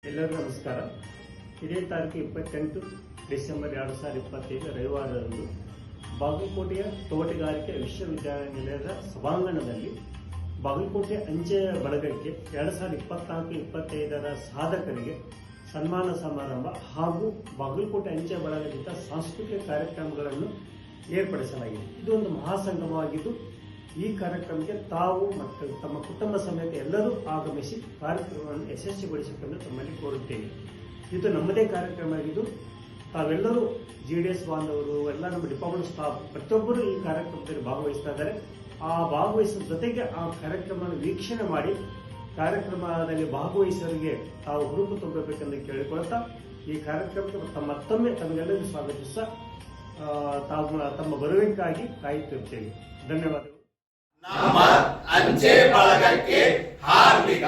ಎಲ್ಲರಿಗೂ ನಮಸ್ಕಾರ. ಇದೇ ತಾರೀಕು 28 ಡಿಸೆಂಬರ್ 2025 ರವಿವಾರದಂದು ಬಾಗಲಕೋಟೆಯ ತೋಟಗಾರಿಕೆ ವಿಶ್ವವಿದ್ಯಾನಿಲಯದ ಸಭಾಂಗಣದಲ್ಲಿ ಬಾಗಲಕೋಟೆ ಅಂಚೆ ಬಳಗಕ್ಕೆ 2024-25 ಸಾಧಕರಿಗೆ ಸನ್ಮಾನ ಸಮಾರಂಭ ಹಾಗೂ ಬಾಗಲಕೋಟೆ ಅಂಚೆ ಬಳಗದಿಂದ ಸಾಂಸ್ಕೃತಿಕ ಕಾರ್ಯಕ್ರಮಗಳನ್ನು ಏರ್ಪಡಿಸಲಾಗಿದೆ. ಇದು ಒಂದು ಮಹಾಸಂಗಮವಾಗಿದ್ದು ಈ ಕಾರ್ಯಕ್ರಮಕ್ಕೆ ತಾವು ಮತ್ತು ತಮ್ಮ ಕುಟುಂಬ ಸಮೇತ ಎಲ್ಲರೂ ಆಗಮಿಸಿ ಕಾರ್ಯಕ್ರಮವನ್ನು ಯಶಸ್ವಿಗೊಳಿಸಿಕೊಂಡು ತಮ್ಮಲ್ಲಿ ಕೋರುತ್ತೇವೆ. ಇದು ನಮ್ಮದೇ ಕಾರ್ಯಕ್ರಮ ಆಗಿದ್ದು ತಾವೆಲ್ಲರೂ JDS ಬಾಂಧವರು ಎಲ್ಲ ನಮ್ಮ ಡಿಪಾರ್ಟ್ಮೆಂಟ್ ಸ್ಟಾಫ್ ಪ್ರತಿಯೊಬ್ಬರು ಈ ಕಾರ್ಯಕ್ರಮದಲ್ಲಿ ಭಾಗವಹಿಸ್ತಾ ಇದ್ದಾರೆ. ಆ ಭಾಗವಹಿಸುವ ಜೊತೆಗೆ ಆ ಕಾರ್ಯಕ್ರಮವನ್ನು ವೀಕ್ಷಣೆ ಮಾಡಿ ಕಾರ್ಯಕ್ರಮದಲ್ಲಿ ಭಾಗವಹಿಸೋರಿಗೆ ತಾವು ಹುರುಪು ತುಂಬಬೇಕೆಂದು ಕೇಳಿಕೊಳ್ತಾ ಈ ಕಾರ್ಯಕ್ರಮಕ್ಕೆ ಮತ್ತೊಮ್ಮೆ ತಮಗೆಲ್ಲರಿಗೂ ಸ್ವಾಗತಿಸ ತಮ್ಮ ಬರುವಿಗಾಗಿ ಕಾಯುತ್ತಿರುತ್ತೇವೆ. ಧನ್ಯವಾದಗಳು. ನಮ್ಮ ಅಂಚೆ ಬಳಗಕ್ಕೆ ಹಾರ್ದಿಕ